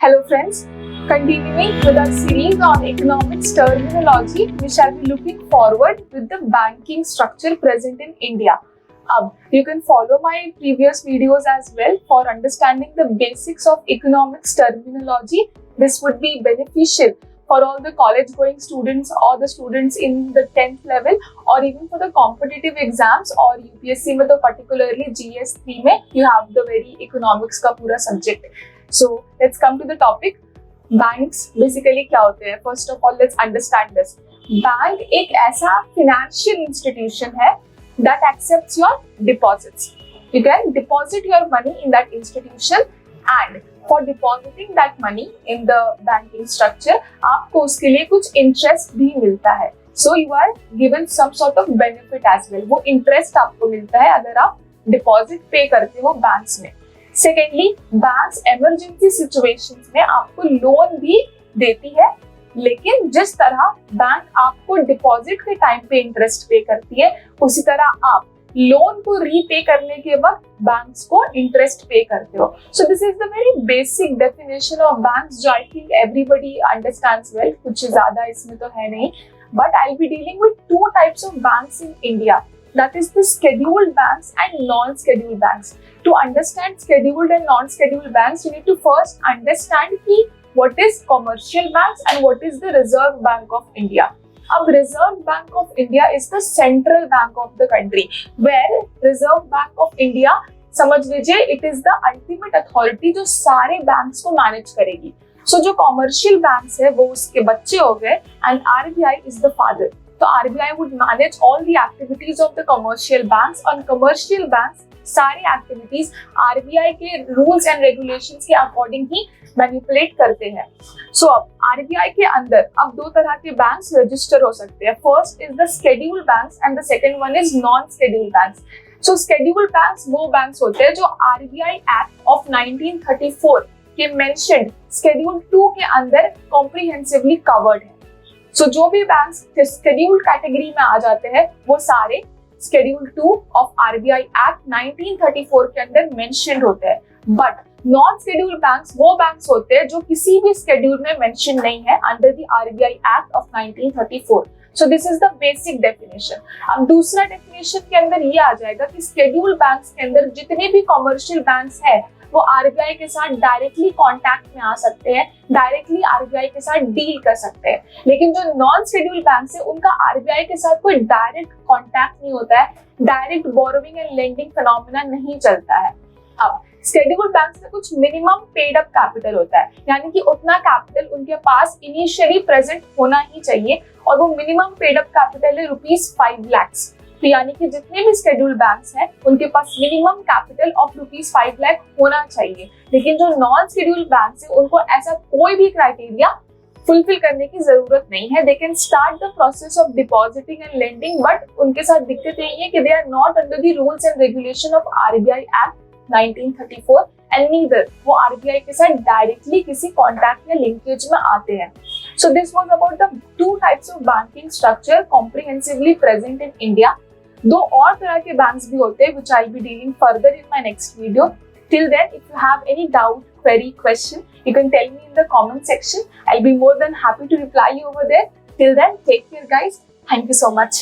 Hello friends, continuing with our series on economics terminology, we shall be looking forward with the banking structure present in India. You can follow my previous videos as well for understanding the basics of economics terminology. This would be beneficial for all the college going students or the students in the 10th level or even for the competitive exams or UPSC में तो particularly GS3 में you have the very economics का पूरा subject. So let's come to the topic. Banks basically क्या होते हैं? First of all, let's understand this. Bank एक ऐसा financial institution है that accepts your deposits. You can deposit your money in that institution and for depositing that money in the banking structure, आपको उसके लिए कुछ interest भी मिलता है. So you are given some sort of benefit as well. वो interest आपको मिलता है अगर आप deposit pay करते हो banks में. Secondly, banks emergency situations में आपको लोन भी देती है, लेकिन जिस तरह बैंक आपको डिपॉजिट के टाइम पे इंटरेस्ट पे करती है, उसी तरह आप लोन को रीपे करने के वक्त बैंक्स को इंटरेस्ट पे करते हो. So this is the very basic definition of banks जो I think everybody understands well. कुछ ज्यादा इसमें तो है नहीं, but I will be dealing with two types of banks in India. That is the scheduled banks and non-scheduled banks. To understand scheduled and non-scheduled banks, you need to first understand what is commercial banks and what is the Reserve Bank of India. अब Reserve Bank of India is the central bank of the country, where Reserve Bank of India, समझ लीजिए, it is the ultimate authority जो सारे banks को manage करेगी. So जो commercial banks है वो उसके बच्चे हो गए and RBI is the father. तो RBI would manage all the activities of the commercial banks. On commercial banks सारी activities RBI के rules and regulations के according ही manipulate करते हैं. So अब RBI के अंदर अब दो तरह के banks register हो सकते हैं. First is the scheduled banks and the second one is non-scheduled banks. So scheduled banks वो banks होते हैं जो RBI Act of 1934 के mentioned Schedule 2 के अंदर comprehensively covered है. So जो भी बैंक्स शेड्यूल्ड कैटेगरी में आ जाते हैं वो सारे शेड्यूल 2 ऑफ RBI एक्ट 1934 के अंदर मेंशन्ड होते हैं. बट नॉन शेड्यूल्ड बैंक्स वो बैंक्स होते हैं जो किसी भी शेड्यूल में मेंशन नहीं है under the RBI act of 1934. So this is the basic definition. अब दूसरा डेफिनेशन के अंदर ये आ जाएगा कि शेड्यूल्ड बैंक्स के अंदर जितने भी कमर्शियल बैंक्स है वो RBI के साथ डायरेक्टली कांटेक्ट में आ सकते हैं, डायरेक्टली RBI के साथ डील कर सकते हैं. लेकिन जो नॉन शेड्यूल्ड बैंक्स है उनका RBI के साथ कोई डायरेक्ट कांटेक्ट नहीं होता है, direct borrowing and lending phenomena नहीं चलता है. अब शेड्यूल्ड बैंक्स में कुछ मिनिमम पेड अप कैपिटल होता है, यानी कि उतना कैपिटल उनके पास इनिशियली प्रेजेंट होना ही चाहिए और वो मिनिमम पेड अप कैपिटल है ₹5 लाख. तो यानी कि जितने भी शेड्यूल्ड बैंक्स हैं उनके पास मिनिमम कैपिटल ऑफ ₹5 लाख होना चाहिए. लेकिन जो नॉन शेड्यूल्ड बैंक्स हैं उनको ऐसा कोई भी क्राइटेरिया फुलफिल करने की जरूरत नहीं है. They can start the process of depositing and lending, but उनके साथ दिक्कत यही है कि they are not under the rules and regulation of RBI act 1934 and neither वो RBI के साथ डायरेक्टली किसी कॉन्टैक्ट या लिंकेज में आते हैं. So this was about the two types of banking structure comprehensively present in India. दो और तरह के बैंक्स भी होते हैं which I'll be dealing further in my next video. Till then, if you have any doubt, query, question, you can tell me in the comment section. I'll be more than happy to reply you over there. Till then, take care guys. Thank you so much.